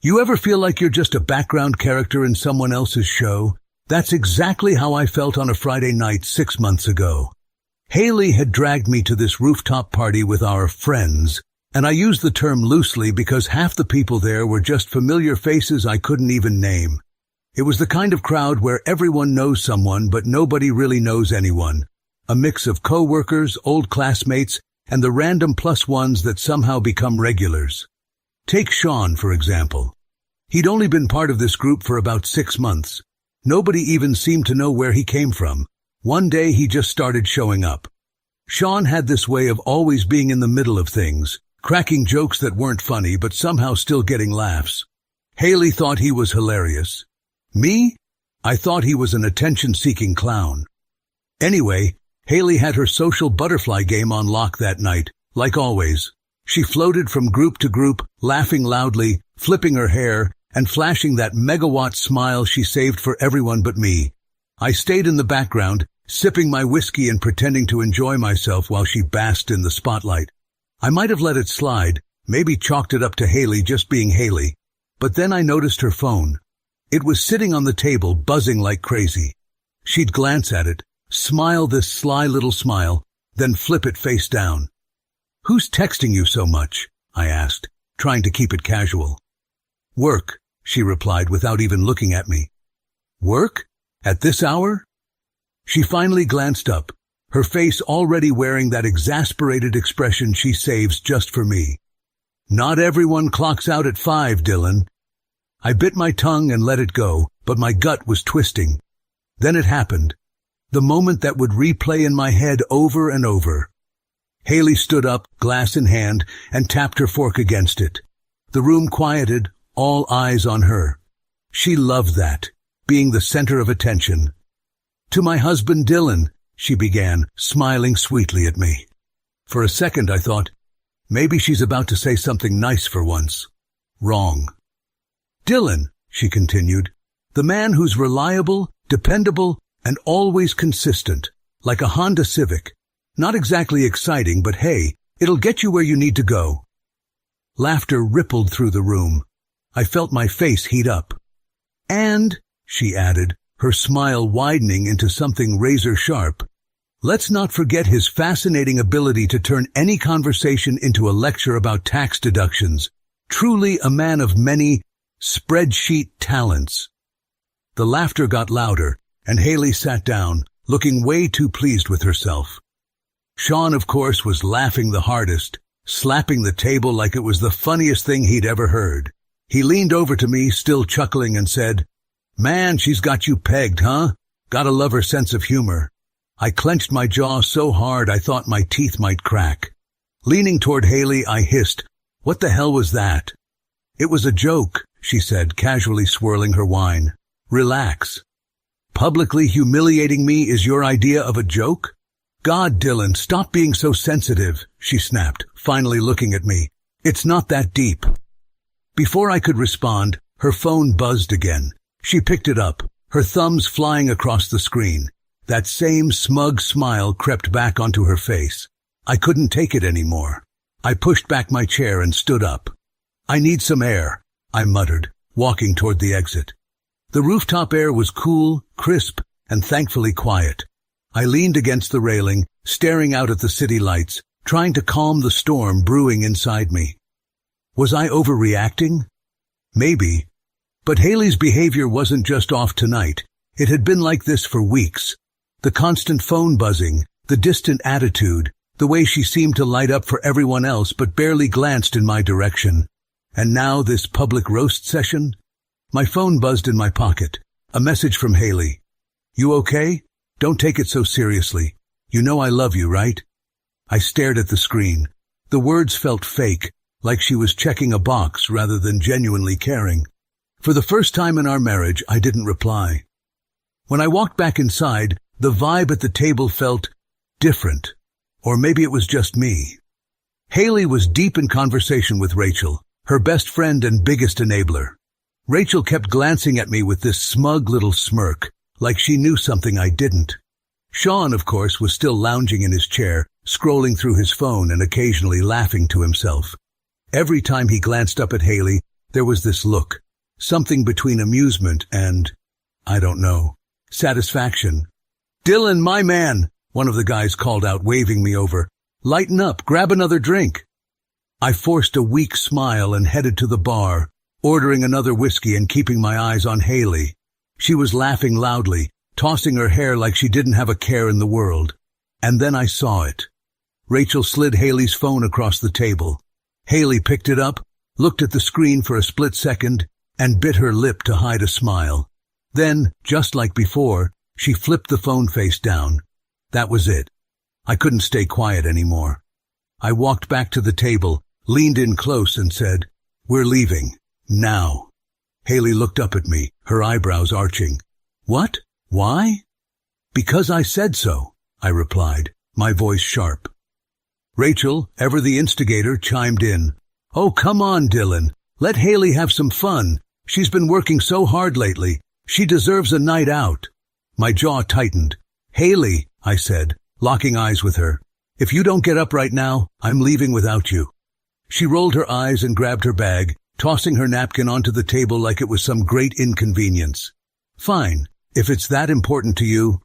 You ever feel like you're just a background character in someone else's show? That's exactly how I felt on a Friday night 6 months ago. Haley had dragged me to this rooftop party with our friends, and I use the term loosely because half the people there were just familiar faces I couldn't even name. It was the kind of crowd where everyone knows someone but nobody really knows anyone. A mix of co-workers, old classmates, and the random plus ones that somehow become regulars. Take Sean, for example. He'd only been part of this group for about 6 months. Nobody even seemed to know where he came from. One day he just started showing up. Sean had this way of always being in the middle of things, cracking jokes that weren't funny but somehow still getting laughs. Haley thought he was hilarious. Me? I thought he was an attention-seeking clown. Anyway, Haley had her social butterfly game on lock that night, like always. She floated from group to group, laughing loudly, flipping her hair, and flashing that megawatt smile she saved for everyone but me. I stayed in the background, sipping my whiskey and pretending to enjoy myself while she basked in the spotlight. I might have let it slide, maybe chalked it up to Haley just being Haley, but then I noticed her phone. It was sitting on the table, buzzing like crazy. She'd glance at it, smile this sly little smile, then flip it face down. "Who's texting you so much?" I asked, trying to keep it casual. "Work," she replied without even looking at me. "Work? At this hour?" She finally glanced up, her face already wearing that exasperated expression she saves just for me. "Not everyone clocks out at 5, Dylan." I bit my tongue and let it go, but my gut was twisting. Then it happened. The moment that would replay in my head over and over. Haley stood up, glass in hand, and tapped her fork against it. The room quieted, all eyes on her. She loved that, being the center of attention. "To my husband Dylan," she began, smiling sweetly at me. For a second I thought, maybe she's about to say something nice for once. Wrong. "Dylan," she continued, "the man who's reliable, dependable, and always consistent, like a Honda Civic. Not exactly exciting, but hey, it'll get you where you need to go." Laughter rippled through the room. I felt my face heat up. "And," she added, her smile widening into something razor-sharp, "let's not forget his fascinating ability to turn any conversation into a lecture about tax deductions. Truly a man of many spreadsheet talents." The laughter got louder, and Haley sat down, looking way too pleased with herself. Sean, of course, was laughing the hardest, slapping the table like it was the funniest thing he'd ever heard. He leaned over to me, still chuckling, and said, "Man, she's got you pegged, huh? Gotta love her sense of humor." I clenched my jaw so hard I thought my teeth might crack. Leaning toward Haley, I hissed, "What the hell was that?" "It was a joke," she said, casually swirling her wine. "Relax." "Publicly humiliating me is your idea of a joke?" "God, Dylan, stop being so sensitive," she snapped, finally looking at me. "It's not that deep." Before I could respond, her phone buzzed again. She picked it up, her thumbs flying across the screen. That same smug smile crept back onto her face. I couldn't take it anymore. I pushed back my chair and stood up. "I need some air," I muttered, walking toward the exit. The rooftop air was cool, crisp, and thankfully quiet. I leaned against the railing, staring out at the city lights, trying to calm the storm brewing inside me. Was I overreacting? Maybe. But Haley's behavior wasn't just off tonight. It had been like this for weeks. The constant phone buzzing, the distant attitude, the way she seemed to light up for everyone else but barely glanced in my direction. And now this public roast session? My phone buzzed in my pocket. A message from Haley. "You okay? Don't take it so seriously. You know I love you, right?" I stared at the screen. The words felt fake, like she was checking a box rather than genuinely caring. For the first time in our marriage, I didn't reply. When I walked back inside, the vibe at the table felt different. Or maybe it was just me. Haley was deep in conversation with Rachel, her best friend and biggest enabler. Rachel kept glancing at me with this smug little smirk, like she knew something I didn't. Sean, of course, was still lounging in his chair, scrolling through his phone and occasionally laughing to himself. Every time he glanced up at Haley, There was this look, something between amusement and, I don't know, satisfaction. "Dylan, my man," one of the guys called out, waving me over. "Lighten up, grab another drink." I forced a weak smile and headed to the bar, ordering another whiskey and keeping my eyes on Haley. She was laughing loudly, tossing her hair like she didn't have a care in the world. And then I saw it. Rachel slid Haley's phone across the table. Haley picked it up, looked at the screen for a split second, and bit her lip to hide a smile. Then, just like before, she flipped the phone face down. That was it. I couldn't stay quiet anymore. I walked back to the table, leaned in close and said, "We're leaving. Now." Haley looked up at me, her eyebrows arching. "What? Why?" "Because I said so," I replied, my voice sharp. Rachel, ever the instigator, chimed in. "Oh, come on, Dylan. Let Haley have some fun. She's been working so hard lately. She deserves a night out." My jaw tightened. "Haley," I said, locking eyes with her, "if you don't get up right now, I'm leaving without you." She rolled her eyes and grabbed her bag, tossing her napkin onto the table like it was some great inconvenience. "Fine, if it's that important to you."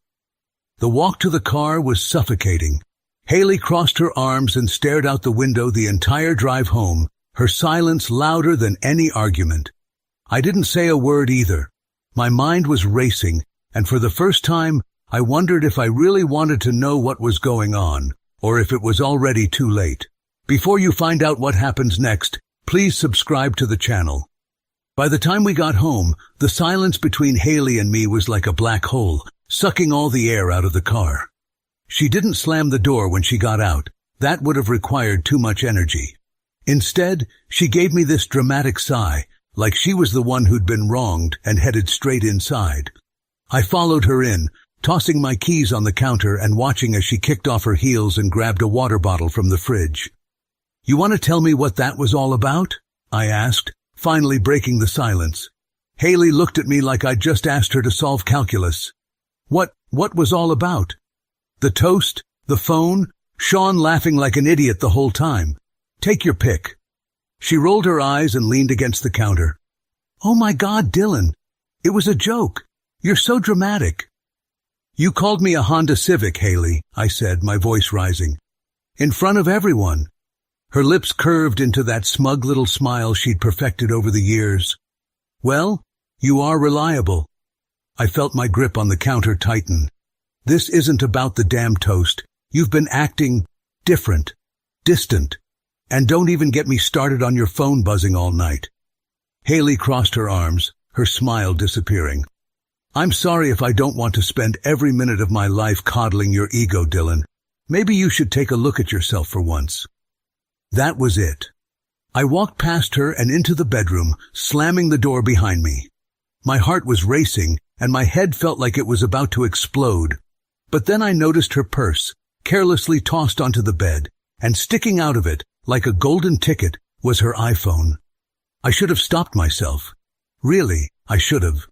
The walk to the car was suffocating. Haley crossed her arms and stared out the window the entire drive home, her silence louder than any argument. I didn't say a word either. My mind was racing, and for the first time, I wondered if I really wanted to know what was going on, or if it was already too late. Before you find out what happens next, please subscribe to the channel. By the time we got home, the silence between Haley and me was like a black hole, sucking all the air out of the car. She didn't slam the door when she got out. That would have required too much energy. Instead, she gave me this dramatic sigh, like she was the one who'd been wronged, and headed straight inside. I followed her in, tossing my keys on the counter and watching as she kicked off her heels and grabbed a water bottle from the fridge. "You want to tell me what that was all about?" I asked, finally breaking the silence. Haley looked at me like I'd just asked her to solve calculus. What was all about? The toast? The phone? Sean laughing like an idiot the whole time? Take your pick. She rolled her eyes and leaned against the counter. "Oh my God, Dylan. It was a joke. You're so dramatic." "You called me a Honda Civic, Haley," I said, my voice rising. "In front of everyone." Her lips curved into that smug little smile she'd perfected over the years. "Well, you are reliable." I felt my grip on the counter tighten. "This isn't about the damn toast. You've been acting different, distant, and don't even get me started on your phone buzzing all night." Haley crossed her arms, her smile disappearing. "I'm sorry if I don't want to spend every minute of my life coddling your ego, Dylan. Maybe you should take a look at yourself for once." That was it. I walked past her and into the bedroom, slamming the door behind me. My heart was racing, and my head felt like it was about to explode. But then I noticed her purse, carelessly tossed onto the bed, and sticking out of it, like a golden ticket, was her iPhone. I should have stopped myself. Really, I should have.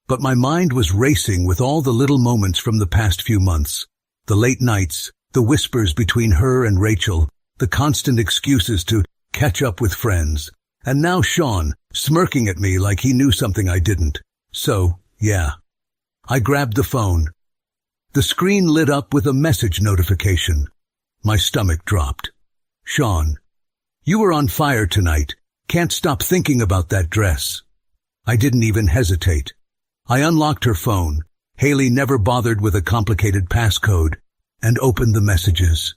But my mind was racing with all the little moments from the past few months. The late nights, the whispers between her and Rachel, the constant excuses to catch up with friends, and now Sean, smirking at me like he knew something I didn't. So, yeah. I grabbed the phone. The screen lit up with a message notification. My stomach dropped. "Sean, you were on fire tonight. Can't stop thinking about that dress." I didn't even hesitate. I unlocked her phone. Haley never bothered with a complicated passcode, and opened the messages.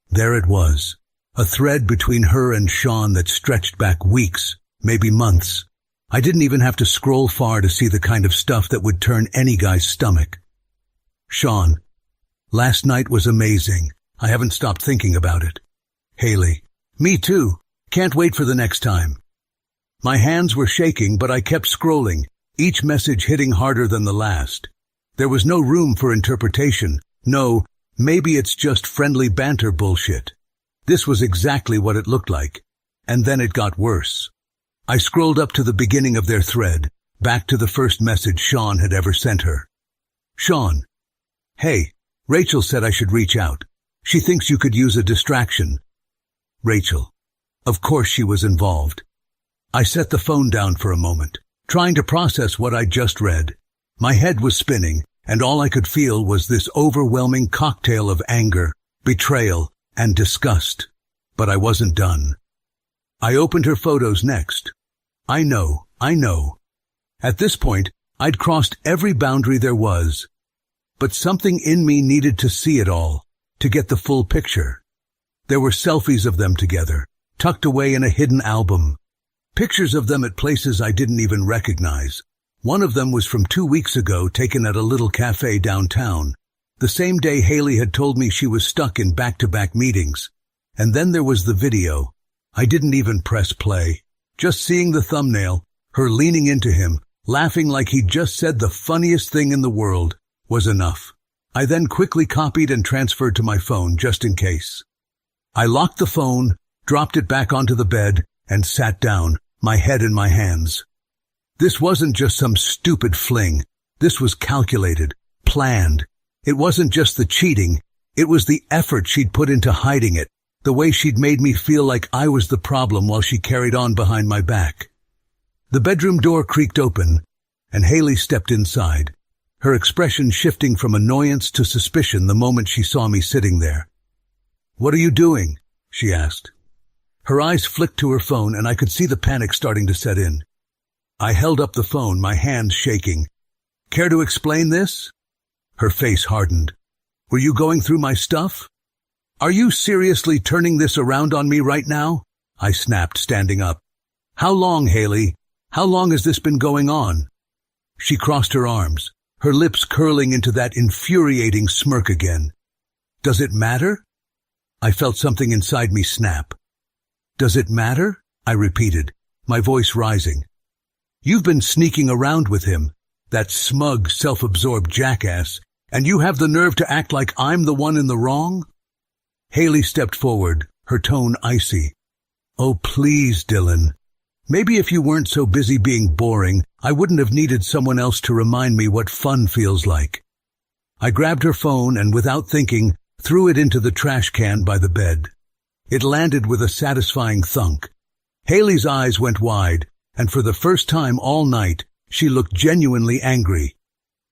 There it was, a thread between her and Sean that stretched back weeks, maybe months. I didn't even have to scroll far to see the kind of stuff that would turn any guy's stomach. "Sean, last night was amazing. I haven't stopped thinking about it." Haley, "Me too. Can't wait for the next time." My hands were shaking, but I kept scrolling, each message hitting harder than the last. There was no room for interpretation. No, maybe it's just friendly banter bullshit. This was exactly what it looked like. And then it got worse. I scrolled up to the beginning of their thread, back to the first message Sean had ever sent her. "Sean, hey, Rachel said I should reach out. She thinks you could use a distraction." Rachel. Of course she was involved. I set the phone down for a moment, trying to process what I'd just read. My head was spinning, and all I could feel was this overwhelming cocktail of anger, betrayal, and disgust. But I wasn't done. I opened her photos next. I know. At this point, I'd crossed every boundary there was. But something in me needed to see it all, to get the full picture. There were selfies of them together, tucked away in a hidden album. Pictures of them at places I didn't even recognize. One of them was from 2 weeks ago, taken at a little cafe downtown. The same day Haley had told me she was stuck in back-to-back meetings. And then there was the video. I didn't even press play. Just seeing the thumbnail, her leaning into him, laughing like he'd just said the funniest thing in the world, was enough. I then quickly copied and transferred to my phone just in case. I locked the phone, dropped it back onto the bed, and sat down, my head in my hands. This wasn't just some stupid fling. This was calculated, planned. It wasn't just the cheating. It was the effort she'd put into hiding it, the way she'd made me feel like I was the problem while she carried on behind my back. The bedroom door creaked open, and Haley stepped inside, her expression shifting from annoyance to suspicion the moment she saw me sitting there. "What are you doing?" she asked. Her eyes flicked to her phone, and I could see the panic starting to set in. I held up the phone, my hands shaking. "Care to explain this?" Her face hardened. "Were you going through my stuff? Are you seriously turning this around on me right now?" I snapped, standing up. "How long, Haley? How long has this been going on?" She crossed her arms, her lips curling into that infuriating smirk again. "Does it matter?" I felt something inside me snap. "Does it matter?" I repeated, my voice rising. "You've been sneaking around with him, that smug, self-absorbed jackass, and you have the nerve to act like I'm the one in the wrong?" Haley stepped forward, her tone icy. "Oh, please, Dylan. Maybe if you weren't so busy being boring, I wouldn't have needed someone else to remind me what fun feels like." I grabbed her phone and, without thinking, threw it into the trash can by the bed. It landed with a satisfying thunk. Haley's eyes went wide, and for the first time all night, she looked genuinely angry.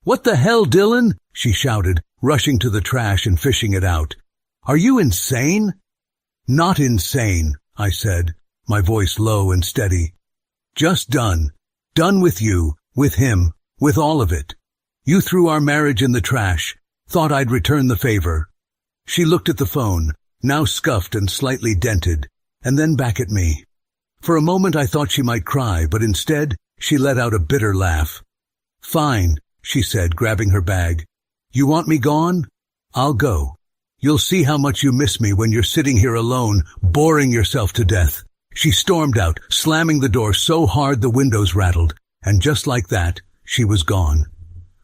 "What the hell, Dylan?" she shouted, rushing to the trash and fishing it out. "Are you insane?" "Not insane," I said, my voice low and steady. "Just done. Done with you, with him, with all of it. You threw our marriage in the trash, thought I'd return the favor." She looked at the phone, now scuffed and slightly dented, and then back at me. For a moment I thought she might cry, but instead she let out a bitter laugh. "Fine," she said, grabbing her bag. "You want me gone? I'll go. You'll see how much you miss me when you're sitting here alone, boring yourself to death." She stormed out, slamming the door so hard the windows rattled, and just like that, she was gone.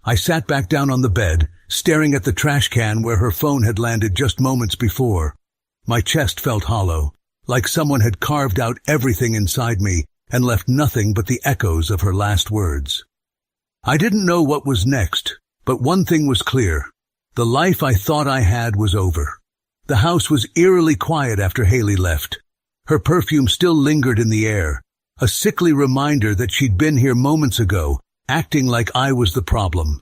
I sat back down on the bed, staring at the trash can where her phone had landed just moments before. My chest felt hollow, like someone had carved out everything inside me and left nothing but the echoes of her last words. I didn't know what was next, but one thing was clear. The life I thought I had was over. The house was eerily quiet after Haley left. Her perfume still lingered in the air, a sickly reminder that she'd been here moments ago, acting like I was the problem.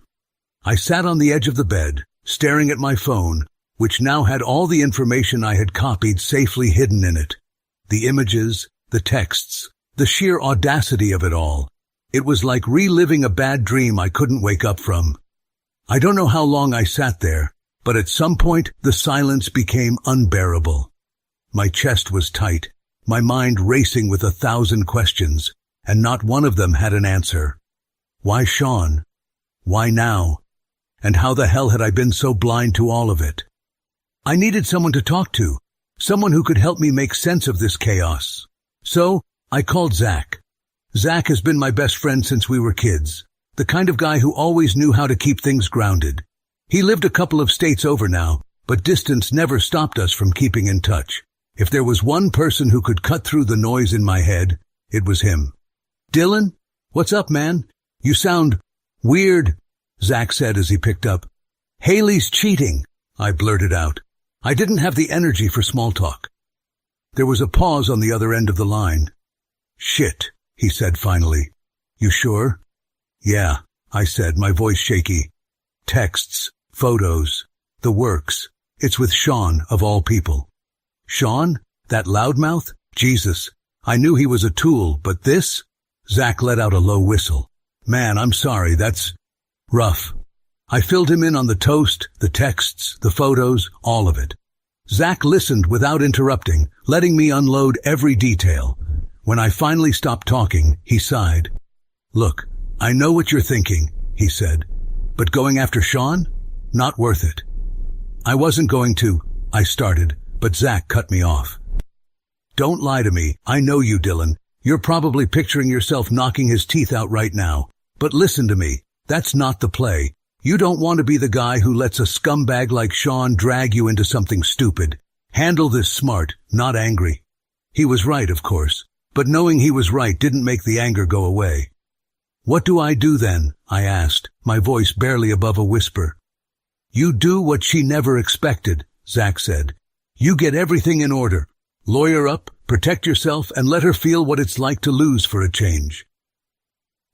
I sat on the edge of the bed, staring at my phone, which now had all the information I had copied safely hidden in it. The images, the texts, the sheer audacity of it all. It was like reliving a bad dream I couldn't wake up from. I don't know how long I sat there, but at some point the silence became unbearable. My chest was tight, my mind racing with 1,000 questions, and not one of them had an answer. Why Sean? Why now? And how the hell had I been so blind to all of it? I needed someone to talk to, someone who could help me make sense of this chaos. So I called Zach. Zach has been my best friend since we were kids, the kind of guy who always knew how to keep things grounded. He lived a couple of states over now, but distance never stopped us from keeping in touch. If there was one person who could cut through the noise in my head, it was him. "Dylan, what's up, man? You sound weird," Zach said as he picked up. "Haley's cheating," I blurted out. I didn't have the energy for small talk. There was a pause on the other end of the line. "Shit," he said finally. You sure? Yeah, I said, my voice shaky. Texts, photos, the works. It's with Sean, of all people. Sean? That loudmouth? Jesus. I knew he was a tool, but this? Zach let out a low whistle. Man, I'm sorry, that's rough. I filled him in on the toast, the texts, the photos, all of it. Zach listened without interrupting, letting me unload every detail. When I finally stopped talking, he sighed. Look, I know what you're thinking, he said, but going after Sean? Not worth it. I wasn't going to, I started, but Zach cut me off. Don't lie to me, I know you, Dylan. You're probably picturing yourself knocking his teeth out right now. But listen to me, that's not the play. You don't want to be the guy who lets a scumbag like Sean drag you into something stupid. Handle this smart, not angry. He was right, of course, but knowing he was right didn't make the anger go away. What do I do then? I asked, my voice barely above a whisper. You do what she never expected, Zach said. You get everything in order. Lawyer up, protect yourself, and let her feel what it's like to lose for a change.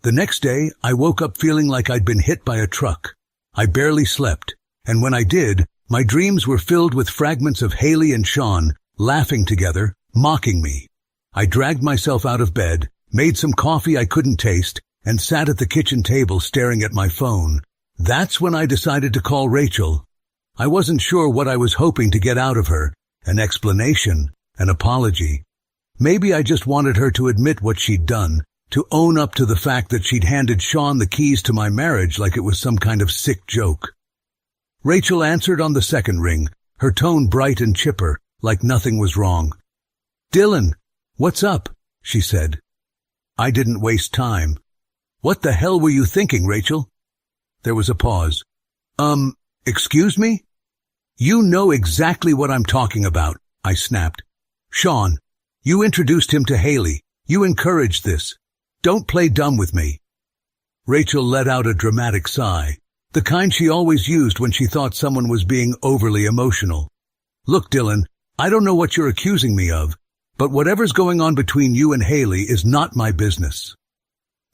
The next day, I woke up feeling like I'd been hit by a truck. I barely slept, and when I did, my dreams were filled with fragments of Haley and Sean laughing together, mocking me. I dragged myself out of bed, made some coffee I couldn't taste, and sat at the kitchen table staring at my phone. That's when I decided to call Rachel. I wasn't sure what I was hoping to get out of her, an explanation, an apology. Maybe I just wanted her to admit what she'd done, to own up to the fact that she'd handed Sean the keys to my marriage like it was some kind of sick joke. Rachel answered on the second ring, her tone bright and chipper, like nothing was wrong. Dylan, what's up? She said. I didn't waste time. What the hell were you thinking, Rachel? There was a pause. Excuse me? You know exactly what I'm talking about, I snapped. Sean, you introduced him to Haley. You encouraged this. Don't play dumb with me. Rachel let out a dramatic sigh, the kind she always used when she thought someone was being overly emotional. Look, Dylan, I don't know what you're accusing me of, but whatever's going on between you and Haley is not my business.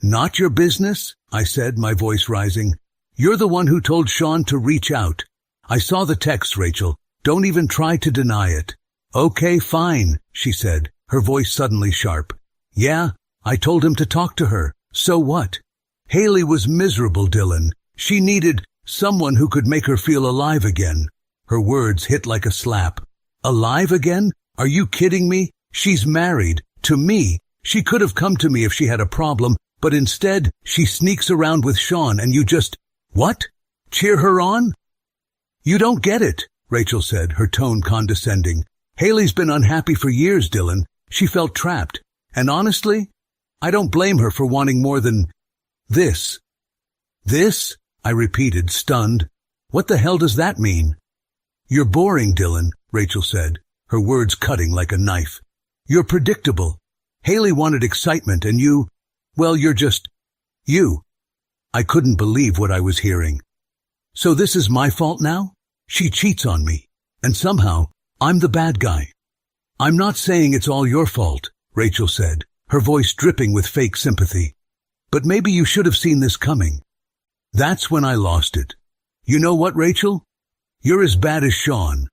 Not your business? I said, my voice rising. You're the one who told Sean to reach out. I saw the text, Rachel. Don't even try to deny it. Okay, fine, she said, her voice suddenly sharp. Yeah, I told him to talk to her. So what? Haley was miserable, Dylan. She needed someone who could make her feel alive again. Her words hit like a slap. Alive again? Are you kidding me? She's married. To me. She could have come to me if she had a problem, but instead she sneaks around with Sean and you just, what? Cheer her on? You don't get it, Rachel said, her tone condescending. Haley's been unhappy for years, Dylan. She felt trapped. And honestly, I don't blame her for wanting more than this. This? I repeated, stunned. What the hell does that mean? You're boring, Dylan, Rachel said, her words cutting like a knife. You're predictable. Haley wanted excitement and you, well, you're just, you. I couldn't believe what I was hearing. So this is my fault now? She cheats on me, and somehow I'm the bad guy. I'm not saying it's all your fault, Rachel said, her voice dripping with fake sympathy. But maybe you should have seen this coming. That's when I lost it. You know what, Rachel? You're as bad as Sean.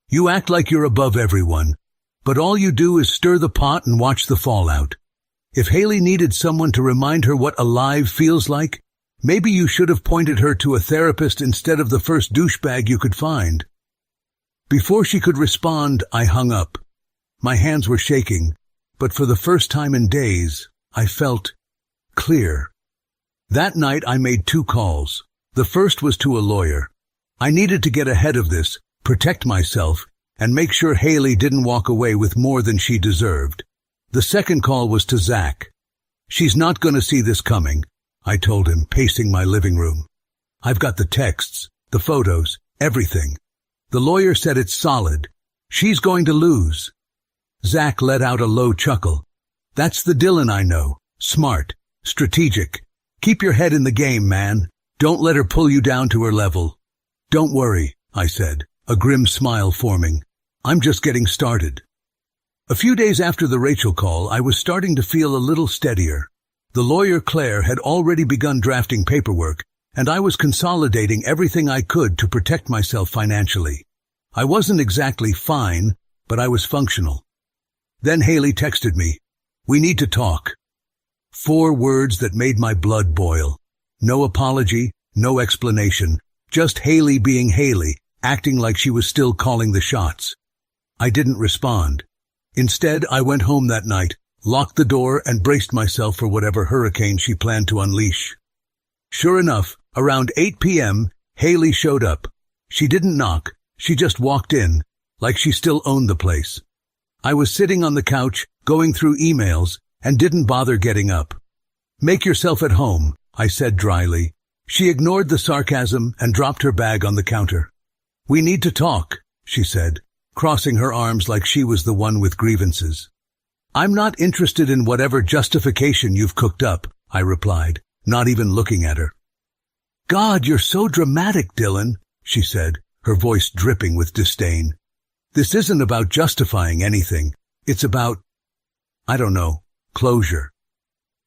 You act like you're above everyone, but all you do is stir the pot and watch the fallout. If Haley needed someone to remind her what alive feels like, maybe you should have pointed her to a therapist instead of the first douchebag you could find. Before she could respond, I hung up. My hands were shaking, but for the first time in days, I felt clear. That night I made 2 calls. The first was to a lawyer. I needed to get ahead of this, protect myself, and make sure Haley didn't walk away with more than she deserved. The second call was to Zach. She's not going to see this coming, I told him, pacing my living room. I've got the texts, the photos, everything. The lawyer said it's solid. She's going to lose. Zach let out a low chuckle. That's the Dylan I know. Smart. Strategic. Keep your head in the game, man. Don't let her pull you down to her level. Don't worry, I said, a grim smile forming. I'm just getting started. A few days after the Rachel call, I was starting to feel a little steadier. The lawyer Claire had already begun drafting paperwork, and I was consolidating everything I could to protect myself financially. I wasn't exactly fine, but I was functional. Then Haley texted me, "We need to talk." 4 words that made my blood boil. No apology, no explanation, just Haley being Haley, acting like she was still calling the shots. I didn't respond. Instead, I went home that night, locked the door, and braced myself for whatever hurricane she planned to unleash. Sure enough, around 8 p.m., Haley showed up. She didn't knock, she just walked in, like she still owned the place. I was sitting on the couch, going through emails, and didn't bother getting up. "Make yourself at home," I said dryly. She ignored the sarcasm and dropped her bag on the counter. "We need to talk," she said, crossing her arms like she was the one with grievances. "I'm not interested in whatever justification you've cooked up," I replied, not even looking at her. "God, you're so dramatic, Dylan," she said, her voice dripping with disdain. "This isn't about justifying anything. It's about, I don't know, closure."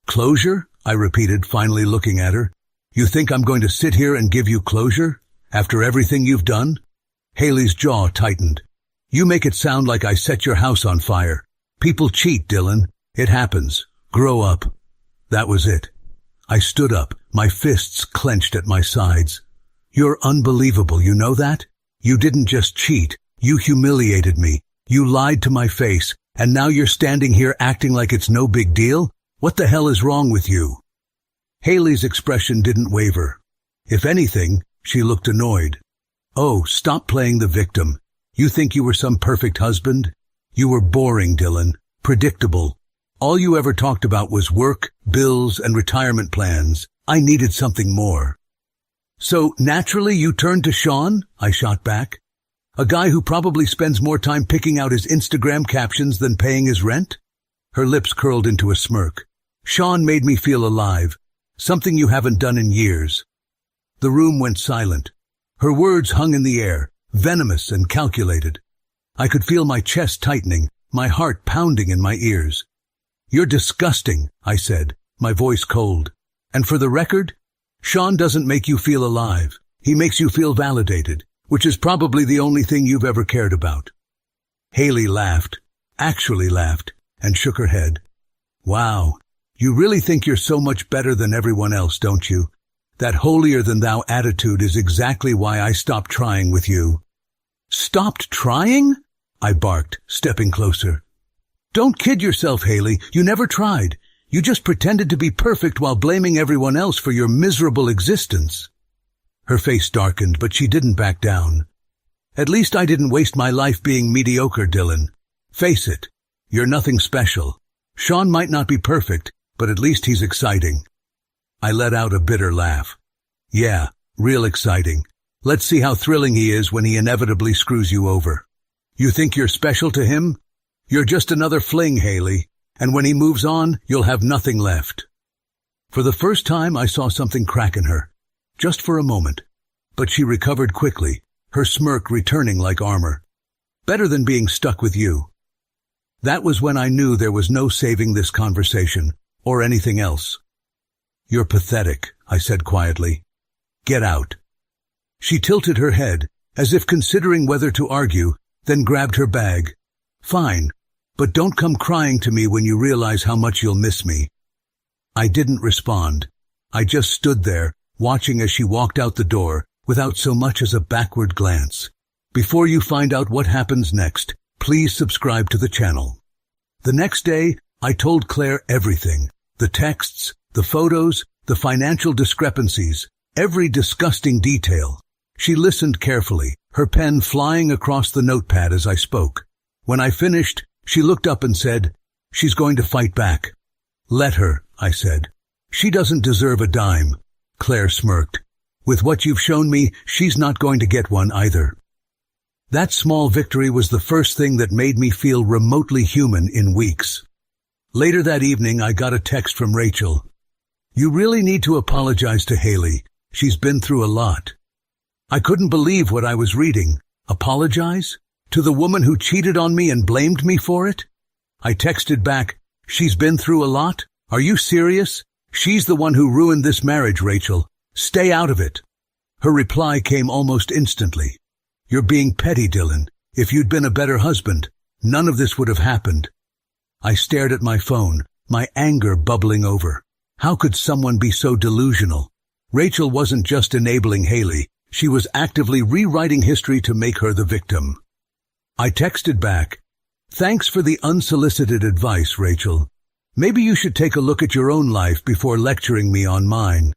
"Closure?" I repeated, finally looking at her. "You think I'm going to sit here and give you closure? After everything you've done?" Haley's jaw tightened. "You make it sound like I set your house on fire. People cheat, Dylan. It happens. Grow up." That was it. I stood up, my fists clenched at my sides. "You're unbelievable, you know that? You didn't just cheat. You humiliated me. You lied to my face, and now you're standing here acting like it's no big deal? What the hell is wrong with you?" Haley's expression didn't waver. If anything, she looked annoyed. "Oh, stop playing the victim. You think you were some perfect husband? You were boring, Dylan. Predictable. All you ever talked about was work, bills, and retirement plans. I needed something more." "So, naturally, you turned to Sean?" I shot back. "A guy who probably spends more time picking out his Instagram captions than paying his rent?" Her lips curled into a smirk. "Sean made me feel alive. Something you haven't done in years." The room went silent. Her words hung in the air, venomous and calculated. I could feel my chest tightening, my heart pounding in my ears. "You're disgusting," I said, my voice cold. "And for the record, Sean doesn't make you feel alive. He makes you feel validated, which is probably the only thing you've ever cared about." Haley laughed, actually laughed, and shook her head. "Wow, you really think you're so much better than everyone else, don't you? That holier-than-thou attitude is exactly why I stopped trying with you." "Stopped trying?" I barked, stepping closer. "Don't kid yourself, Haley. You never tried. You just pretended to be perfect while blaming everyone else for your miserable existence." Her face darkened, but she didn't back down. "At least I didn't waste my life being mediocre, Dylan. Face it, you're nothing special. Sean might not be perfect, but at least he's exciting." I let out a bitter laugh. "Yeah, real exciting. Let's see how thrilling he is when he inevitably screws you over. You think you're special to him? You're just another fling, Haley, and when he moves on, you'll have nothing left." For the first time, I saw something crack in her, just for a moment. But she recovered quickly, her smirk returning like armor. "Better than being stuck with you." That was when I knew there was no saving this conversation, or anything else. "You're pathetic," I said quietly. "Get out." She tilted her head, as if considering whether to argue, then grabbed her bag. "Fine, but don't come crying to me when you realize how much you'll miss me." I didn't respond. I just stood there, watching as she walked out the door, without so much as a backward glance. Before you find out what happens next, please subscribe to the channel. The next day, I told Claire everything. The texts, the photos, the financial discrepancies, every disgusting detail. She listened carefully, her pen flying across the notepad as I spoke. When I finished, she looked up and said, "She's going to fight back." "Let her," I said. "She doesn't deserve a dime." Claire smirked. "With what you've shown me, she's not going to get one either." That small victory was the first thing that made me feel remotely human in weeks. Later that evening, I got a text from Rachel. "You really need to apologize to Haley. She's been through a lot." I couldn't believe what I was reading. Apologize? To the woman who cheated on me and blamed me for it? I texted back, "She's been through a lot? Are you serious? She's the one who ruined this marriage, Rachel. Stay out of it." Her reply came almost instantly. "You're being petty, Dylan. If you'd been a better husband, none of this would have happened." I stared at my phone, my anger bubbling over. How could someone be so delusional? Rachel wasn't just enabling Haley, she was actively rewriting history to make her the victim. I texted back, "Thanks for the unsolicited advice, Rachel. Maybe you should take a look at your own life before lecturing me on mine."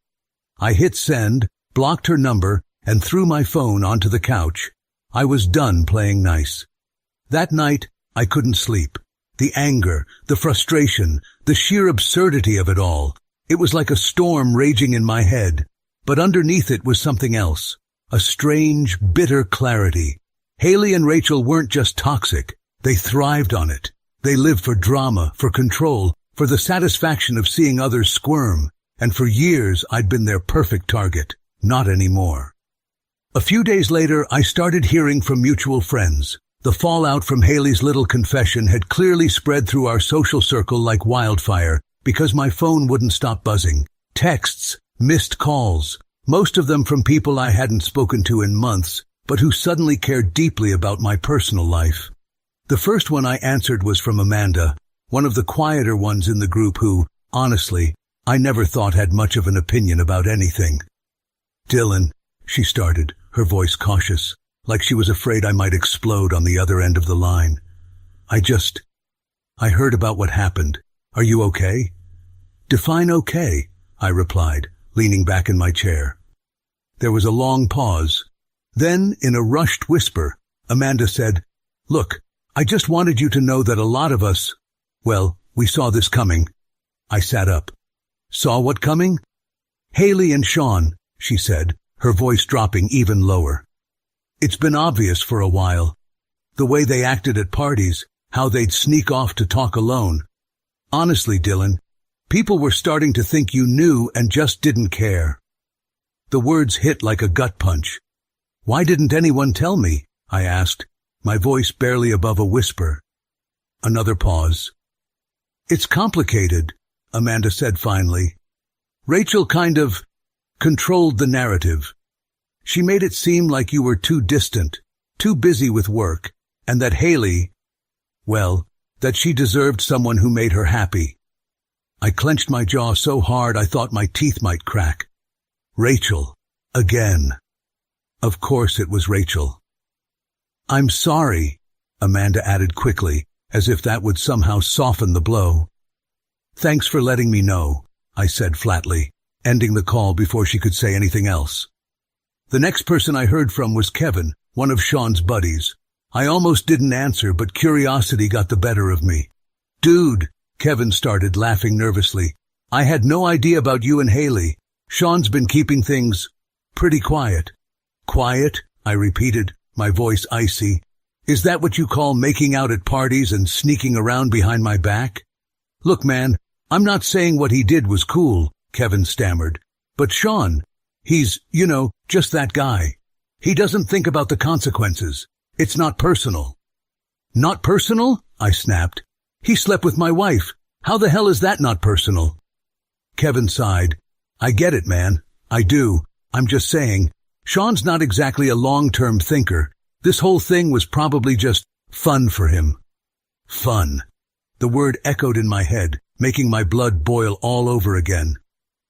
I hit send, blocked her number, and threw my phone onto the couch. I was done playing nice. That night, I couldn't sleep. The anger, the frustration, the sheer absurdity of it all. It was like a storm raging in my head. But underneath it was something else. A strange, bitter clarity. Haley and Rachel weren't just toxic. They thrived on it. They lived for drama, for control, for the satisfaction of seeing others squirm. And for years, I'd been their perfect target. Not anymore. A few days later, I started hearing from mutual friends. The fallout from Haley's little confession had clearly spread through our social circle like wildfire because my phone wouldn't stop buzzing. Texts, missed calls, most of them from people I hadn't spoken to in months, but who suddenly cared deeply about my personal life. The first one I answered was from Amanda, one of the quieter ones in the group who, honestly, I never thought had much of an opinion about anything. "Dylan," she started, her voice cautious, like she was afraid I might explode on the other end of the line. I heard about what happened. Are you okay?" "Define okay," I replied, leaning back in my chair. There was a long pause. Then, in a rushed whisper, Amanda said, "Look, I just wanted you to know that a lot of us, well, we saw this coming." I sat up. "Saw what coming?" "Haley and Sean," she said, her voice dropping even lower. "It's been obvious for a while. The way they acted at parties, how they'd sneak off to talk alone. Honestly, Dylan, people were starting to think you knew and just didn't care." The words hit like a gut punch. "Why didn't anyone tell me?" I asked, my voice barely above a whisper. Another pause. "It's complicated," Amanda said finally. "Rachel kind of controlled the narrative. She made it seem like you were too distant, too busy with work, and that Haley, well, that she deserved someone who made her happy." I clenched my jaw so hard I thought my teeth might crack. Rachel. Again. Of course it was Rachel. "I'm sorry," Amanda added quickly, as if that would somehow soften the blow. "Thanks for letting me know," I said flatly, ending the call before she could say anything else. The next person I heard from was Kevin, one of Sean's buddies. I almost didn't answer, but curiosity got the better of me. "Dude," Kevin started, laughing nervously, "I had no idea about you and Haley. Sean's been keeping things pretty quiet." "Quiet?" I repeated, my voice icy. "Is that what you call making out at parties and sneaking around behind my back?" "Look, man, I'm not saying what he did was cool," Kevin stammered. "But Sean, he's, just that guy. He doesn't think about the consequences. It's not personal." "Not personal?" I snapped. "He slept with my wife. How the hell is that not personal?" Kevin sighed. "I get it, man. I do. I'm just saying, Sean's not exactly a long-term thinker. This whole thing was probably just fun for him." Fun. The word echoed in my head, making my blood boil all over again.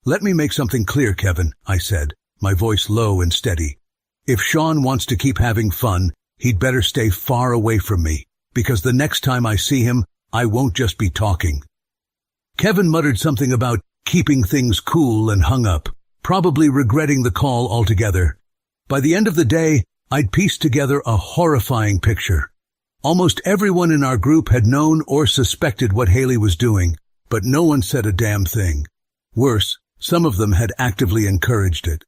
"Let me make something clear, Kevin," I said, my voice low and steady. "If Sean wants to keep having fun, he'd better stay far away from me, because the next time I see him, I won't just be talking." Kevin muttered something about keeping things cool and hung up, probably regretting the call altogether. By the end of the day, I'd pieced together a horrifying picture. Almost everyone in our group had known or suspected what Haley was doing, but no one said a damn thing. Worse, some of them had actively encouraged it.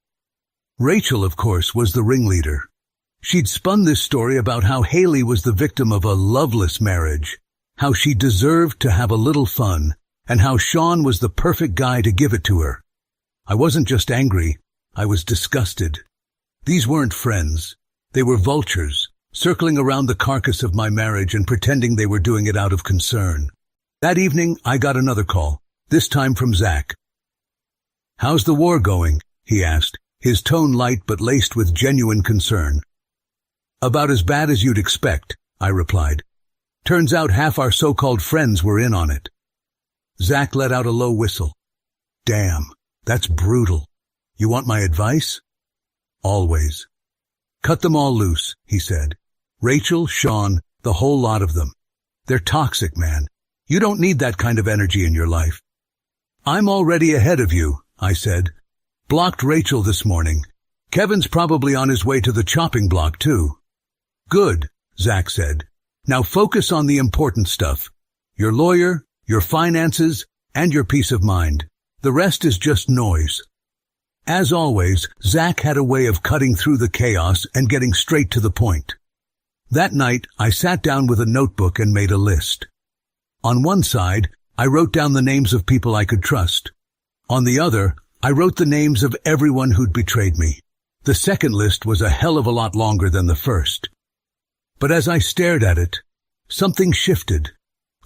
Rachel, of course, was the ringleader. She'd spun this story about how Haley was the victim of a loveless marriage, how she deserved to have a little fun, and how Sean was the perfect guy to give it to her. I wasn't just angry, I was disgusted. These weren't friends. They were vultures, circling around the carcass of my marriage and pretending they were doing it out of concern. That evening, I got another call, this time from Zach. "How's the war going?" he asked, his tone light but laced with genuine concern. "About as bad as you'd expect," I replied. "Turns out half our so-called friends were in on it." Zach let out a low whistle. "Damn, that's brutal. You want my advice?" "Always." "Cut them all loose," he said. "Rachel, Sean, the whole lot of them. They're toxic, man. You don't need that kind of energy in your life." "I'm already ahead of you," I said. "Blocked Rachel this morning. Kevin's probably on his way to the chopping block, too." "Good," Zach said. "Now focus on the important stuff. Your lawyer, your finances, and your peace of mind. The rest is just noise." As always, Zach had a way of cutting through the chaos and getting straight to the point. That night, I sat down with a notebook and made a list. On one side, I wrote down the names of people I could trust. On the other, I wrote the names of everyone who'd betrayed me. The second list was a hell of a lot longer than the first. But as I stared at it, something shifted.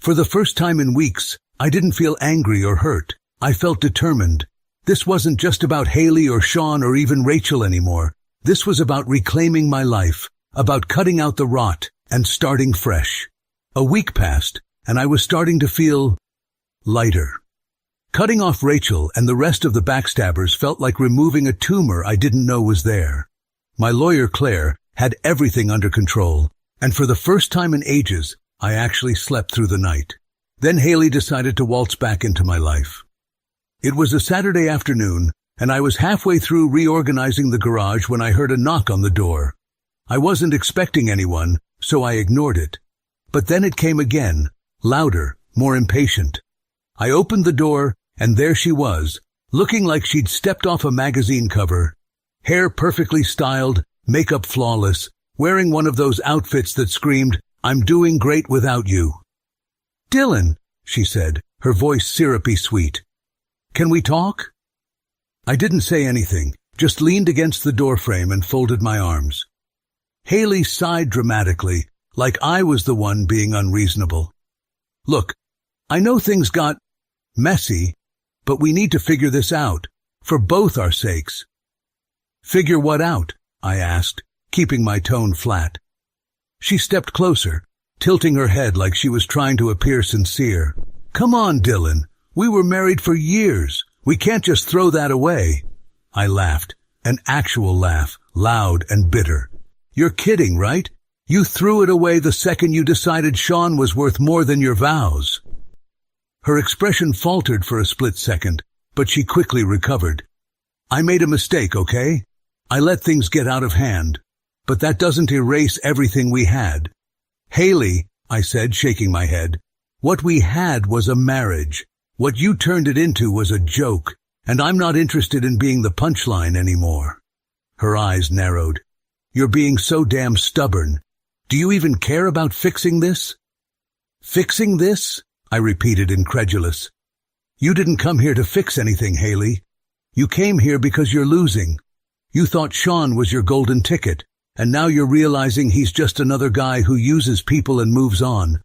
For the first time in weeks, I didn't feel angry or hurt. I felt determined. This wasn't just about Haley or Sean or even Rachel anymore. This was about reclaiming my life, about cutting out the rot and starting fresh. A week passed, and I was starting to feel lighter. Cutting off Rachel and the rest of the backstabbers felt like removing a tumor I didn't know was there. My lawyer, Claire, had everything under control, and for the first time in ages, I actually slept through the night. Then Haley decided to waltz back into my life. It was a Saturday afternoon, and I was halfway through reorganizing the garage when I heard a knock on the door. I wasn't expecting anyone, so I ignored it. But then it came again, louder, more impatient. I opened the door, and there she was, looking like she'd stepped off a magazine cover. Hair perfectly styled, makeup flawless, wearing one of those outfits that screamed, "I'm doing great without you." "Dylan," she said, her voice syrupy sweet. "Can we talk?" I didn't say anything, just leaned against the doorframe and folded my arms. Haley sighed dramatically, like I was the one being unreasonable. "Look, I know things got messy, but we need to figure this out, for both our sakes." "Figure what out?" I asked, keeping my tone flat. She stepped closer, tilting her head like she was trying to appear sincere. "Come on, Dylan. We were married for years. We can't just throw that away." I laughed, an actual laugh, loud and bitter. "You're kidding, right? You threw it away the second you decided Sean was worth more than your vows." Her expression faltered for a split second, but she quickly recovered. "I made a mistake, okay? I let things get out of hand. But that doesn't erase everything we had." "Haley," I said, shaking my head, "what we had was a marriage. What you turned it into was a joke, and I'm not interested in being the punchline anymore." Her eyes narrowed. "You're being so damn stubborn. Do you even care about fixing this?" "Fixing this?" I repeated, incredulous. "You didn't come here to fix anything, Haley. You came here because you're losing. You thought Sean was your golden ticket, and now you're realizing he's just another guy who uses people and moves on.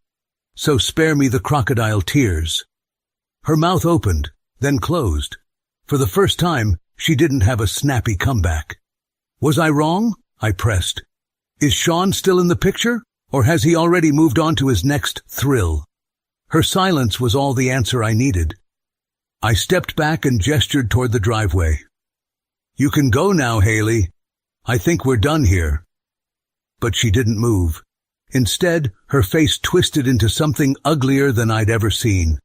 So spare me the crocodile tears." Her mouth opened, then closed. For the first time, she didn't have a snappy comeback. "Was I wrong?" I pressed. "Is Sean still in the picture, or has he already moved on to his next thrill?" Her silence was all the answer I needed. I stepped back and gestured toward the driveway. "You can go now, Haley. I think we're done here." But she didn't move. Instead, her face twisted into something uglier than I'd ever seen.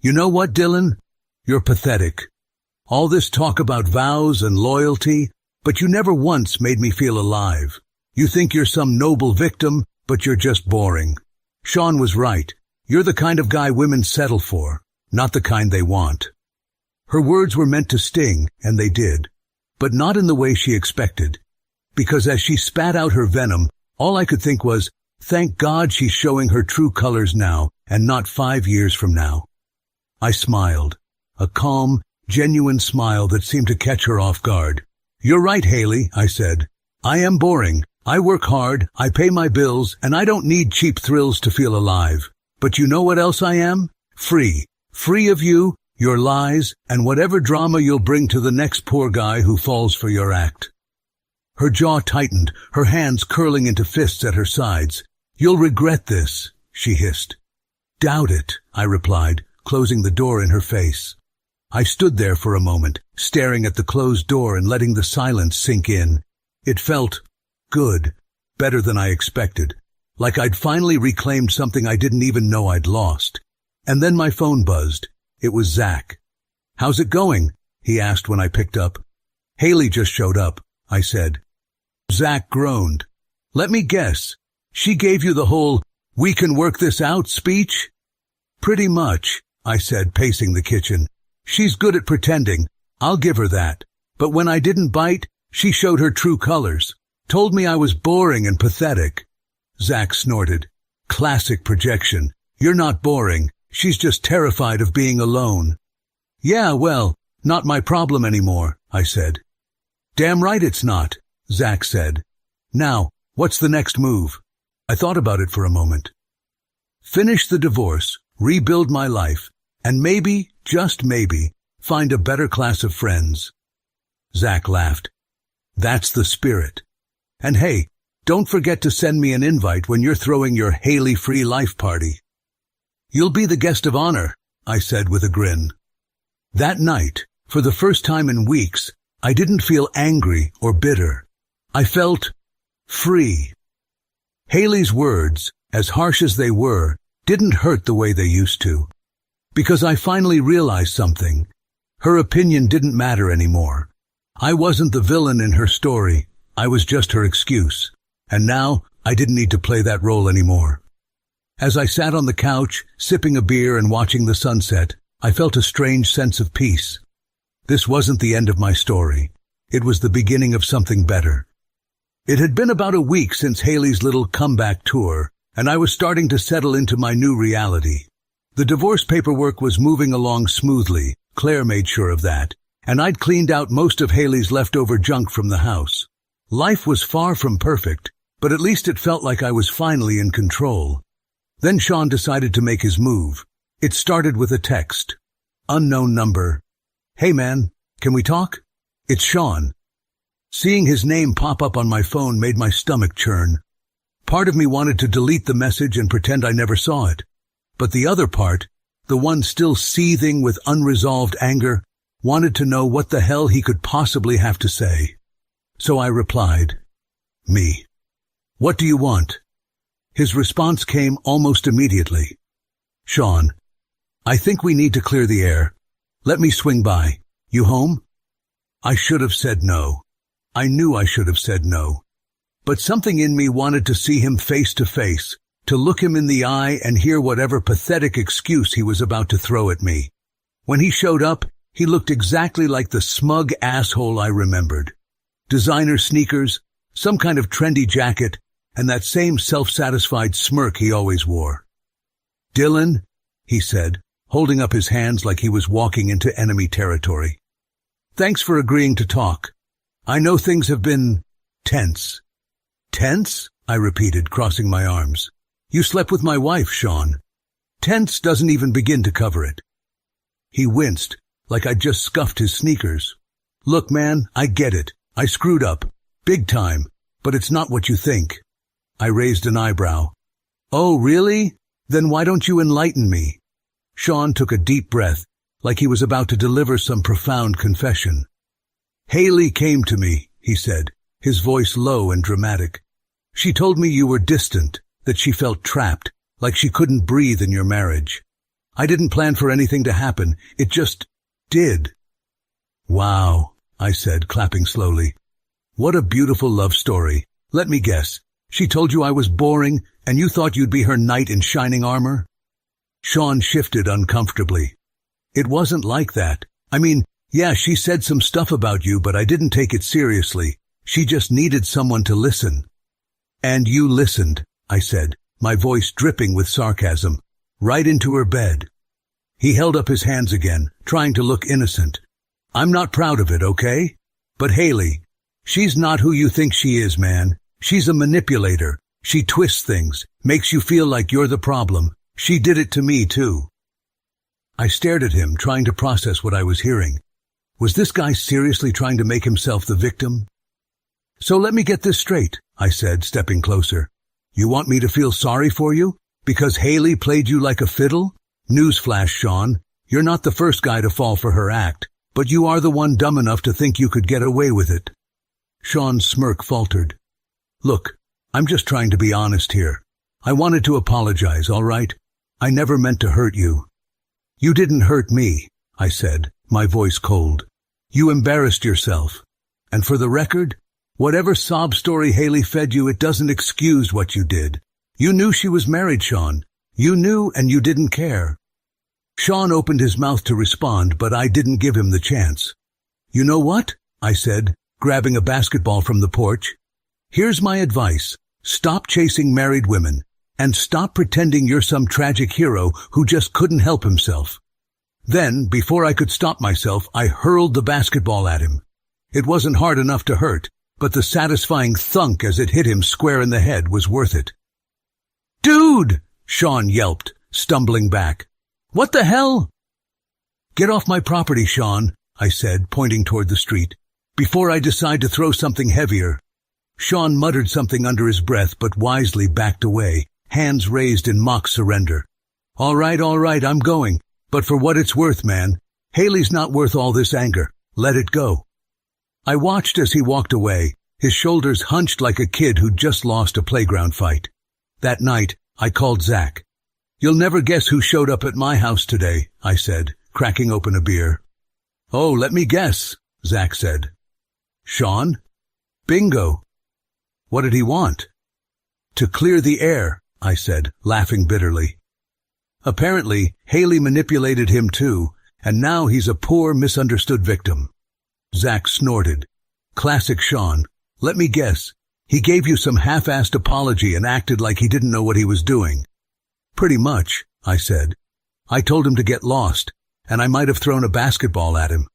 "You know what, Dylan? You're pathetic. All this talk about vows and loyalty, but you never once made me feel alive. You think you're some noble victim, but you're just boring. Sean was right. You're the kind of guy women settle for, not the kind they want." Her words were meant to sting, and they did, but not in the way she expected. Because as she spat out her venom, all I could think was, thank God she's showing her true colors now, and not 5 years from now. I smiled, a calm, genuine smile that seemed to catch her off guard. "You're right, Haley," I said. "I am boring. I work hard, I pay my bills, and I don't need cheap thrills to feel alive. But you know what else I am? Free. Free of you, your lies, and whatever drama you'll bring to the next poor guy who falls for your act. Her jaw tightened, her hands curling into fists at her sides. You'll regret this, she hissed. Doubt it, I replied, closing the door in her face. I stood there for a moment, staring at the closed door and letting the silence sink in. It felt good, better than I expected, like I'd finally reclaimed something I didn't even know I'd lost. And then my phone buzzed. It was Zach. How's it going? He asked when I picked up. Haley just showed up, I said. Zach groaned. Let me guess. She gave you the whole, we can work this out speech? Pretty much, I said, pacing the kitchen. She's good at pretending. I'll give her that. But when I didn't bite, she showed her true colors. Told me I was boring and pathetic. Zach snorted. Classic projection. You're not boring. She's just terrified of being alone. Yeah, well, not my problem anymore, I said. Damn right it's not, Zach said. Now, what's the next move? I thought about it for a moment. Finish the divorce, rebuild my life, and maybe, just maybe, find a better class of friends. Zach laughed. That's the spirit. And hey, don't forget to send me an invite when you're throwing your Haley-free life party. You'll be the guest of honor, I said with a grin. That night, for the first time in weeks, I didn't feel angry or bitter. I felt free. Haley's words, as harsh as they were, didn't hurt the way they used to. Because I finally realized something. Her opinion didn't matter anymore. I wasn't the villain in her story. I was just her excuse. And now, I didn't need to play that role anymore. As I sat on the couch, sipping a beer and watching the sunset, I felt a strange sense of peace. This wasn't the end of my story. It was the beginning of something better. It had been about a week since Haley's little comeback tour, and I was starting to settle into my new reality. The divorce paperwork was moving along smoothly, Claire made sure of that, and I'd cleaned out most of Haley's leftover junk from the house. Life was far from perfect, but at least it felt like I was finally in control. Then Sean decided to make his move. It started with a text. Unknown number. Hey man, can we talk? It's Sean. Seeing his name pop up on my phone made my stomach churn. Part of me wanted to delete the message and pretend I never saw it. But the other part, the one still seething with unresolved anger, wanted to know what the hell he could possibly have to say. So I replied, Me. What do you want? His response came almost immediately. Sean, I think we need to clear the air. Let me swing by. You home? I should have said no. I knew I should have said no. But something in me wanted to see him face to face, to look him in the eye and hear whatever pathetic excuse he was about to throw at me. When he showed up, he looked exactly like the smug asshole I remembered. Designer sneakers, some kind of trendy jacket, and that same self-satisfied smirk he always wore. Dylan, he said, holding up his hands like he was walking into enemy territory. Thanks for agreeing to talk. I know things have been tense. Tense? I repeated, crossing my arms. You slept with my wife, Sean. Tense doesn't even begin to cover it. He winced, like I'd just scuffed his sneakers. Look, man, I get it. I screwed up. Big time. But it's not what you think. I raised an eyebrow. Oh, really? Then why don't you enlighten me? Sean took a deep breath, like he was about to deliver some profound confession. Haley came to me, he said, his voice low and dramatic. She told me you were distant, that she felt trapped, like she couldn't breathe in your marriage. I didn't plan for anything to happen, it just did. Wow, I said, clapping slowly. What a beautiful love story. Let me guess. She told you I was boring, and you thought you'd be her knight in shining armor? Sean shifted uncomfortably. It wasn't like that. I mean, yeah, she said some stuff about you, but I didn't take it seriously. She just needed someone to listen. And you listened, I said, my voice dripping with sarcasm, right into her bed. He held up his hands again, trying to look innocent. I'm not proud of it, okay? But Haley, she's not who you think she is, man. She's a manipulator. She twists things, makes you feel like you're the problem, She did it to me, too. I stared at him, trying to process what I was hearing. Was this guy seriously trying to make himself the victim? So let me get this straight, I said, stepping closer. You want me to feel sorry for you? Because Haley played you like a fiddle? Newsflash, Sean. You're not the first guy to fall for her act, but you are the one dumb enough to think you could get away with it. Sean's smirk faltered. Look, I'm just trying to be honest here. I wanted to apologize, all right? I never meant to hurt you. You didn't hurt me, I said, my voice cold. You embarrassed yourself. And for the record, whatever sob story Haley fed you, it doesn't excuse what you did. You knew she was married, Sean. You knew and you didn't care. Sean opened his mouth to respond, but I didn't give him the chance. You know what? I said, grabbing a basketball from the porch. Here's my advice. Stop chasing married women. And stop pretending you're some tragic hero who just couldn't help himself. Then, before I could stop myself, I hurled the basketball at him. It wasn't hard enough to hurt, but the satisfying thunk as it hit him square in the head was worth it. Dude! Sean yelped, stumbling back. What the hell? Get off my property, Sean, I said, pointing toward the street, before I decide to throw something heavier. Sean muttered something under his breath, but wisely backed away, hands raised in mock surrender. All right, I'm going. But for what it's worth, man, Haley's not worth all this anger. Let it go. I watched as he walked away, his shoulders hunched like a kid who'd just lost a playground fight. That night, I called Zach. You'll never guess who showed up at my house today, I said, cracking open a beer. Oh, let me guess, Zach said. Sean? Bingo. What did he want? To clear the air, I said, laughing bitterly. Apparently, Haley manipulated him too, and now he's a poor, misunderstood victim. Zach snorted. Classic Sean. Let me guess. He gave you some half-assed apology and acted like he didn't know what he was doing. Pretty much, I said. I told him to get lost, and I might have thrown a basketball at him.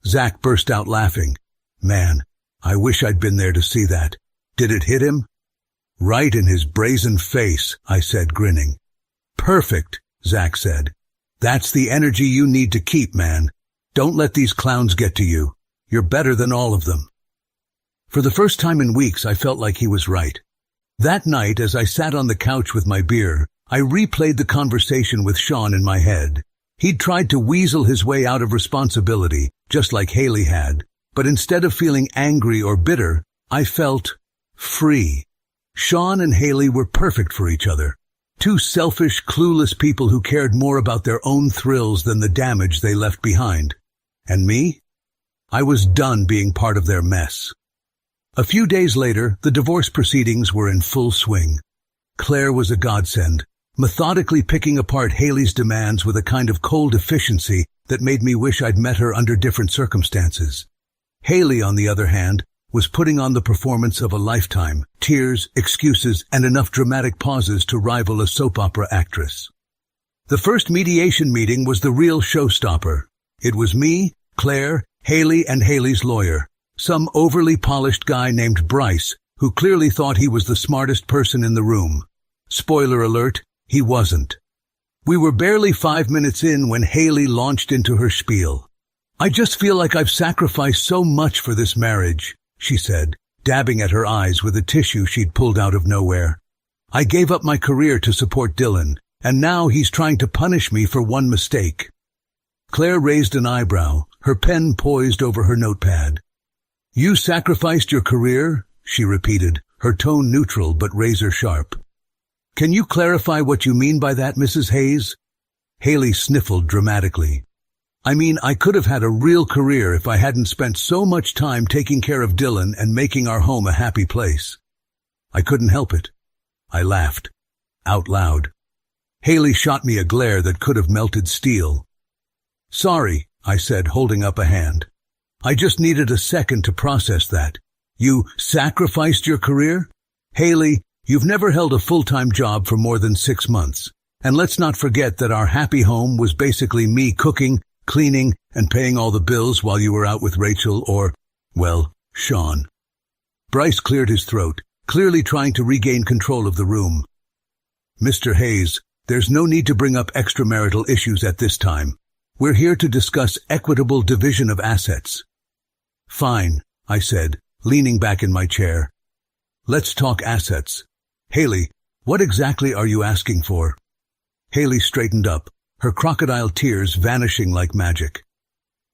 Zach burst out laughing. Man, I wish I'd been there to see that. Did it hit him? Right in his brazen face, I said, grinning. Perfect, Zach said. That's the energy you need to keep, man. Don't let these clowns get to you. You're better than all of them. For the first time in weeks, I felt like he was right. That night, as I sat on the couch with my beer, I replayed the conversation with Sean in my head. He'd tried to weasel his way out of responsibility, just like Haley had, but instead of feeling angry or bitter, I felt free. Sean and Haley were perfect for each other. Two selfish, clueless people who cared more about their own thrills than the damage they left behind. And me? I was done being part of their mess. A few days later, the divorce proceedings were in full swing. Claire was a godsend, methodically picking apart Haley's demands with a kind of cold efficiency that made me wish I'd met her under different circumstances. Haley, on the other hand, was putting on the performance of a lifetime, tears, excuses, and enough dramatic pauses to rival a soap opera actress. The first mediation meeting was the real showstopper. It was me, Claire, Haley, and Haley's lawyer, some overly polished guy named Bryce, who clearly thought he was the smartest person in the room. Spoiler alert, he wasn't. We were barely 5 minutes in when Haley launched into her spiel. I just feel like I've sacrificed so much for this marriage, she said, dabbing at her eyes with a tissue she'd pulled out of nowhere. I gave up my career to support Dylan, and now he's trying to punish me for one mistake. Claire raised an eyebrow, her pen poised over her notepad. You sacrificed your career? She repeated, her tone neutral but razor sharp. Can you clarify what you mean by that, Mrs. Hayes? Haley sniffled dramatically. I mean, I could have had a real career if I hadn't spent so much time taking care of Dylan and making our home a happy place. I couldn't help it. I laughed. Out loud. Haley shot me a glare that could have melted steel. Sorry, I said, holding up a hand. I just needed a second to process that. You sacrificed your career? Haley, you've never held a full-time job for more than 6 months. And let's not forget that our happy home was basically me cooking, cleaning, and paying all the bills while you were out with Rachel or, well, Sean. Bryce cleared his throat, clearly trying to regain control of the room. Mr. Hayes, There's no need to bring up extramarital issues at this time. We're here to discuss equitable division of assets. Fine, I said, leaning back in my chair. Let's talk assets. Haley, what exactly are you asking for? Haley straightened up, her crocodile tears vanishing like magic.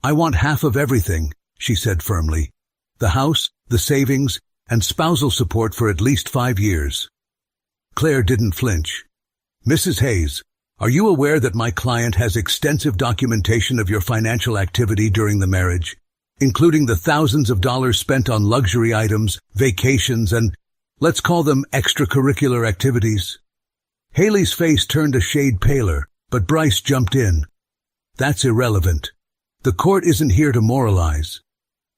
I want half of everything, she said firmly. The house, the savings, and spousal support for at least 5 years. Claire didn't flinch. Mrs. Hayes, are you aware that my client has extensive documentation of your financial activity during the marriage, including the thousands of dollars spent on luxury items, vacations, and, let's call them extracurricular activities? Haley's face turned a shade paler, but Bryce jumped in. That's irrelevant. The court isn't here to moralize.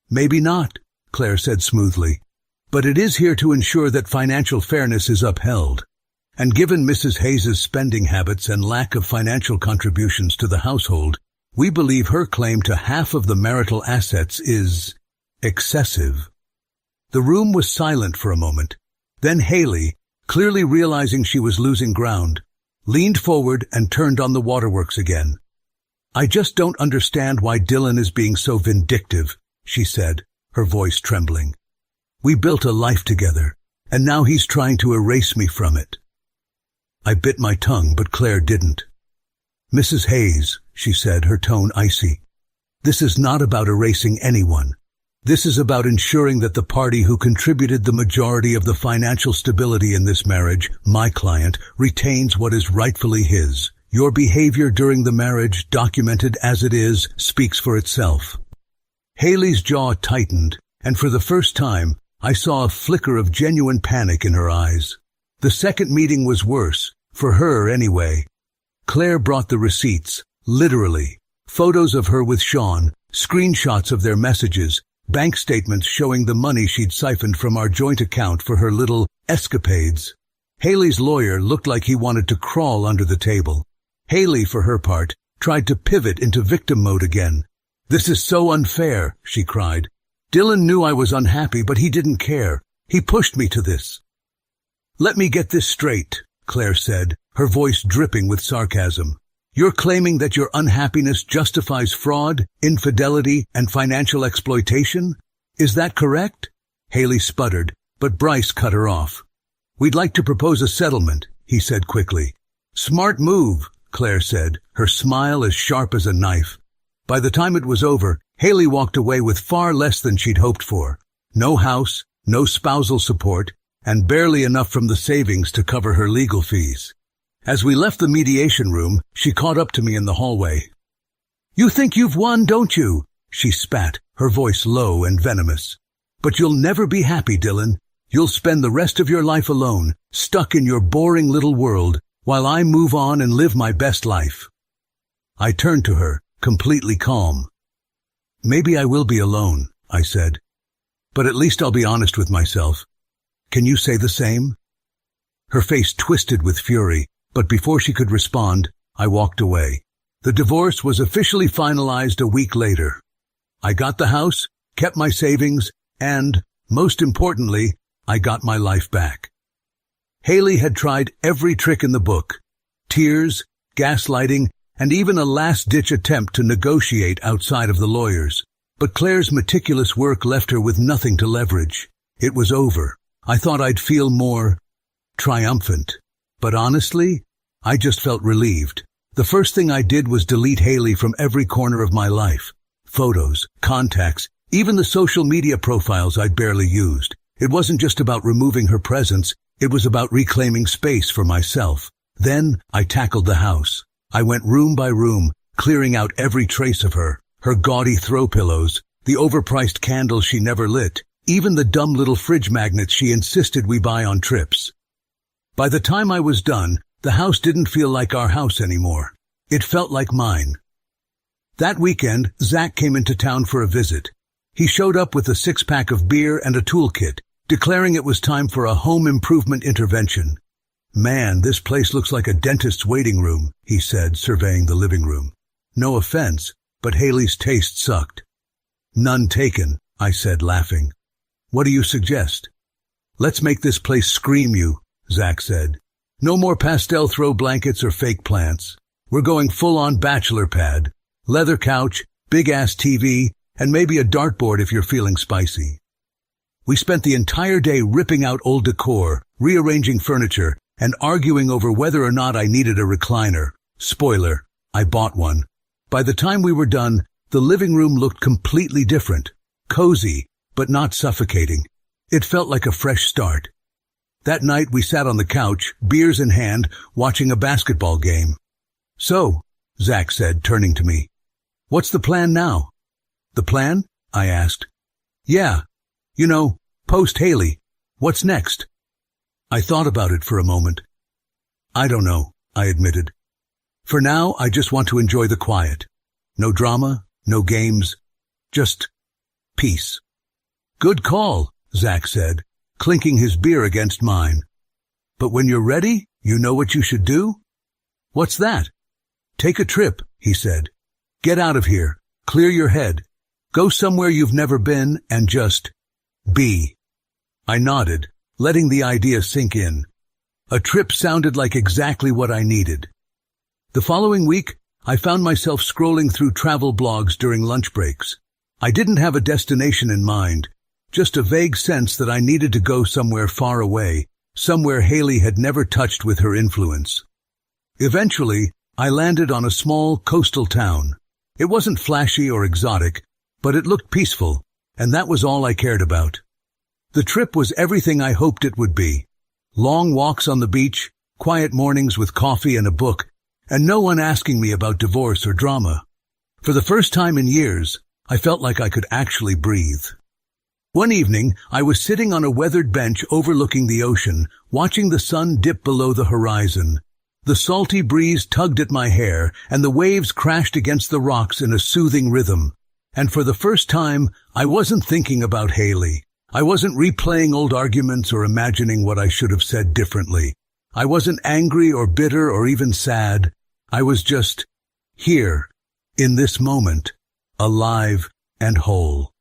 Maybe not, Claire said smoothly, but it is here to ensure that financial fairness is upheld. And given Mrs. Hayes's spending habits and lack of financial contributions to the household, we believe her claim to half of the marital assets is excessive. The room was silent for a moment. Then Haley, clearly realizing she was losing ground, leaned forward and turned on the waterworks again. I just don't understand why Dylan is being so vindictive, she said, her voice trembling. We built a life together, and now he's trying to erase me from it. I bit my tongue, but Claire didn't. Mrs. Hayes, she said, her tone icy, this is not about erasing anyone. This is about ensuring that the party who contributed the majority of the financial stability in this marriage, my client, retains what is rightfully his. Your behavior during the marriage, documented as it is, speaks for itself. Haley's jaw tightened, and for the first time, I saw a flicker of genuine panic in her eyes. The second meeting was worse, for her anyway. Claire brought the receipts, literally. Photos of her with Sean, screenshots of their messages, bank statements showing the money she'd siphoned from our joint account for her little escapades. Haley's lawyer looked like he wanted to crawl under the table. Haley, for her part, tried to pivot into victim mode again. This is so unfair, she cried. Dylan knew I was unhappy, but he didn't care. He pushed me to this. Let me get this straight, Claire said, her voice dripping with sarcasm. You're claiming that your unhappiness justifies fraud, infidelity, and financial exploitation? Is that correct? Haley sputtered, but Bryce cut her off. We'd like to propose a settlement, he said quickly. Smart move, Claire said, her smile as sharp as a knife. By the time it was over, Haley walked away with far less than she'd hoped for. No house, no spousal support, and barely enough from the savings to cover her legal fees. As we left the mediation room, she caught up to me in the hallway. You think you've won, don't you? She spat, her voice low and venomous. But you'll never be happy, Dylan. You'll spend the rest of your life alone, stuck in your boring little world, while I move on and live my best life. I turned to her, completely calm. Maybe I will be alone, I said. But at least I'll be honest with myself. Can you say the same? Her face twisted with fury, but before she could respond, I walked away. The divorce was officially finalized a week later. I got the house, kept my savings, and, most importantly, I got my life back. Haley had tried every trick in the book. Tears, gaslighting, and even a last-ditch attempt to negotiate outside of the lawyers. But Claire's meticulous work left her with nothing to leverage. It was over. I thought I'd feel more triumphant. But honestly, I just felt relieved. The first thing I did was delete Haley from every corner of my life. Photos, contacts, even the social media profiles I'd barely used. It wasn't just about removing her presence, it was about reclaiming space for myself. Then I tackled the house. I went room by room, clearing out every trace of her. Her gaudy throw pillows, the overpriced candles she never lit, even the dumb little fridge magnets she insisted we buy on trips. By the time I was done, the house didn't feel like our house anymore. It felt like mine. That weekend, Zach came into town for a visit. He showed up with a 6-pack of beer and a toolkit, declaring it was time for a home improvement intervention. Man, this place looks like a dentist's waiting room, he said, surveying the living room. No offense, but Haley's taste sucked. None taken, I said, laughing. What do you suggest? Let's make this place scream you, Zach said. No more pastel throw blankets or fake plants. We're going full-on bachelor pad, leather couch, big-ass TV, and maybe a dartboard if you're feeling spicy. We spent the entire day ripping out old decor, rearranging furniture, and arguing over whether or not I needed a recliner. Spoiler, I bought one. By the time we were done, the living room looked completely different. Cozy, but not suffocating. It felt like a fresh start. That night we sat on the couch, beers in hand, watching a basketball game. "So," Zach said, turning to me, "what's the plan now?" "The plan?" I asked. "Yeah. You know, post Haley. What's next?" I thought about it for a moment. "I don't know," I admitted. "For now, I just want to enjoy the quiet. No drama, no games, just peace." "Good call," Zach said, clinking his beer against mine. "But when you're ready, you know what you should do?" "What's that?" "Take a trip," he said. "Get out of here, clear your head, go somewhere you've never been, and just be." I nodded, letting the idea sink in. A trip sounded like exactly what I needed. The following week, I found myself scrolling through travel blogs during lunch breaks. I didn't have a destination in mind, just a vague sense that I needed to go somewhere far away, somewhere Haley had never touched with her influence. Eventually, I landed on a small coastal town. It wasn't flashy or exotic, but it looked peaceful, and that was all I cared about. The trip was everything I hoped it would be. Long walks on the beach, quiet mornings with coffee and a book, and no one asking me about divorce or drama. For the first time in years, I felt like I could actually breathe. One evening, I was sitting on a weathered bench overlooking the ocean, watching the sun dip below the horizon. The salty breeze tugged at my hair, and the waves crashed against the rocks in a soothing rhythm. And for the first time, I wasn't thinking about Haley. I wasn't replaying old arguments or imagining what I should have said differently. I wasn't angry or bitter or even sad. I was just here, in this moment, alive and whole.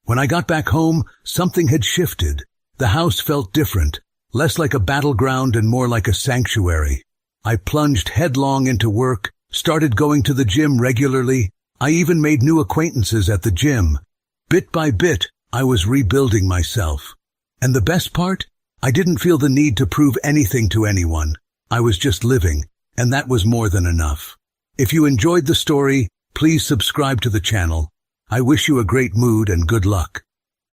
When I got back home, something had shifted. The house felt different, less like a battleground and more like a sanctuary. I plunged headlong into work, started going to the gym regularly. I even made new acquaintances at the gym. Bit by bit, I was rebuilding myself. And the best part? I didn't feel the need to prove anything to anyone. I was just living, and that was more than enough. If you enjoyed the story, please subscribe to the channel. I wish you a great mood and good luck.